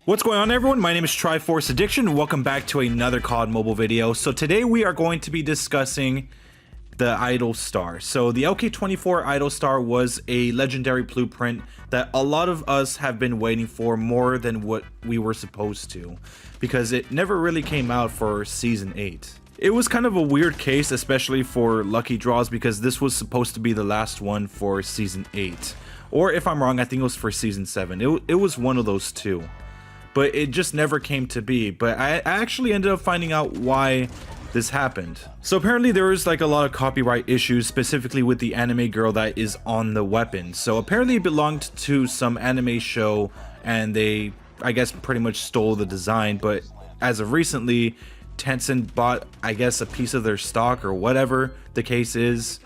What's going on, everyone? My name is Triforce Addiction. Welcome back to another COD mobile video. So today we are going to be discussing the Idol Star. So the LK24 Idol Star was a legendary blueprint that a lot of us have been waiting for more than what we were supposed to, because it never really came out for Season 8. It was kind of a weird case, especially for lucky draws, because this was supposed to be the last one for Season 8. Or if I'm wrong, I think it was for Season 7. It was one of those two. But it just never came to be. But I actually ended up finding out why this happened. So apparently there was like a lot of copyright issues, specifically with the anime girl that is on the weapon. So apparently it belonged to some anime show, and they, I guess, pretty much stole the design. But as of recently, Tencent bought, I guess, a piece of their stock or whatever the case is,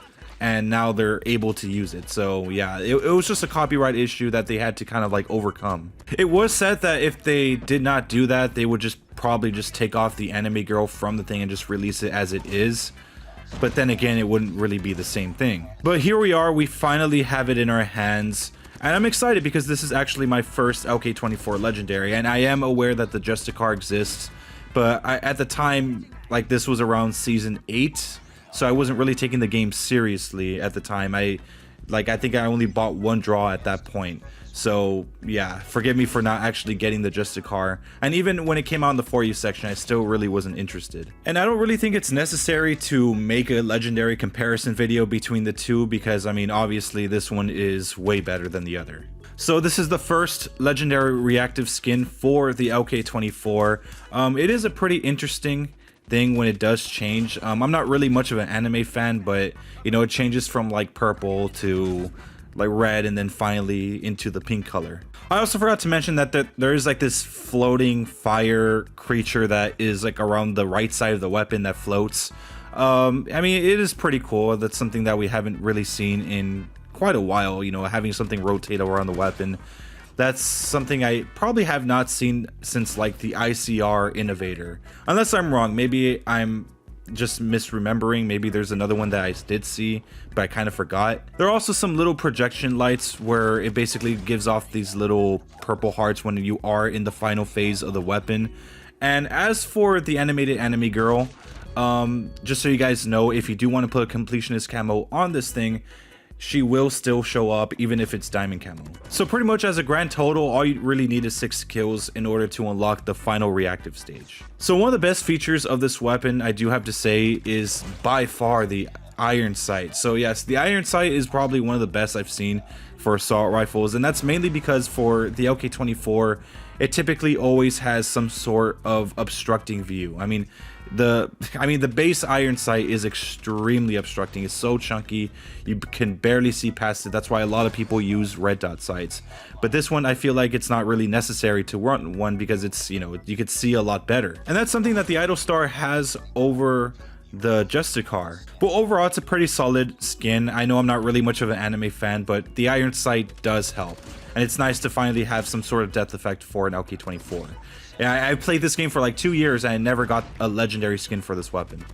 and now they're able to use it. So yeah, it was just a copyright issue that they had to kind of like overcome. It was said that if they did not do that, they would just probably just take off the anime girl from the thing and just release it as it is. But then again, it wouldn't really be the same thing. But here we are, we finally have it in our hands. And I'm excited because this is actually my first LK24 legendary, and I am aware that the Justicar exists, but at the time, like, this was around Season 8, so I wasn't really taking the game seriously at the time. I think I only bought one draw at that point. So yeah, forgive me for not actually getting the Justicar. And even when it came out in the For You section, I still really wasn't interested. And I don't really think it's necessary to make a legendary comparison video between the two, because I mean, obviously this one is way better than the other. So this is the first legendary reactive skin for the LK24. It is a pretty interesting thing when it does change. I'm not really much of an anime fan, but you know, it changes from like purple to like red and then finally into the pink color. I also forgot to mention that there is like this floating fire creature that is like around the right side of the weapon that floats. I mean, it is pretty cool. That's something that we haven't really seen in quite a while, you know, having something rotate around the weapon. That's something I probably have not seen since like the ICR Innovator. Unless I'm wrong, maybe I'm just misremembering. Maybe there's another one that I did see, but I kind of forgot. There are also some little projection lights where it basically gives off these little purple hearts when you are in the final phase of the weapon. And as for the animated anime girl, just so you guys know, if you do want to put a completionist camo on this thing, she will still show up even if it's diamond camo. So pretty much as a grand total, all you really need is 6 kills in order to unlock the final reactive stage. So one of the best features of this weapon, I do have to say, is by far the iron sight. So yes, the iron sight is probably one of the best I've seen for assault rifles, and that's mainly because for the LK24, it typically always has some sort of obstructing view. I mean, the base iron sight is extremely obstructing. It's so chunky, you can barely see past it. That's why a lot of people use red dot sights. But this one, I feel like it's not really necessary to run one, because it's, you know, you could see a lot better. And that's something that the Idol Star has over the Justicar. But overall, it's a pretty solid skin. I know I'm not really much of an anime fan, but the iron sight does help. And it's nice to finally have some sort of depth effect for an LK24. Yeah, I played this game for like 2 years and I never got a legendary skin for this weapon.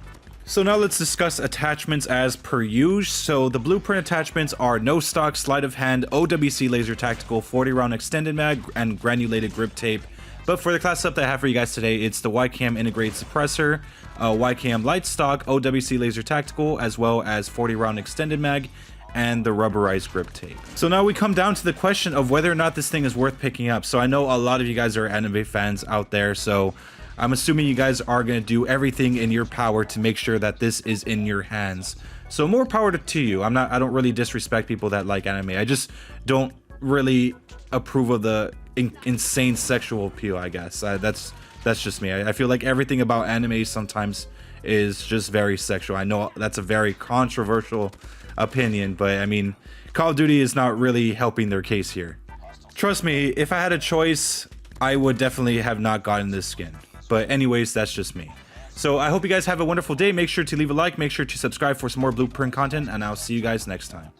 So now let's discuss attachments as per usual. So the blueprint attachments are no stock, sleight of hand, OWC laser tactical, 40 round extended mag, and granulated grip tape. But for the class up that I have for you guys today, it's the YCam integrated suppressor, YCam light stock, OWC laser tactical, as well as 40 round extended mag, and the rubberized grip tape. So now we come down to the question of whether or not this thing is worth picking up. So I know a lot of you guys are anime fans out there, so I'm assuming you guys are going to do everything in your power to make sure that this is in your hands. So more power to you. I don't really disrespect people that like anime. I just don't really approve of the insane sexual appeal, I guess. That's just me. I feel like everything about anime sometimes is just very sexual. I know that's a very controversial opinion, but I mean, Call of Duty is not really helping their case here. Trust me, if I had a choice, I would definitely have not gotten this skin. But anyways, that's just me. So I hope you guys have a wonderful day. Make sure to leave a like, make sure to subscribe for some more blueprint content, and I'll see you guys next time.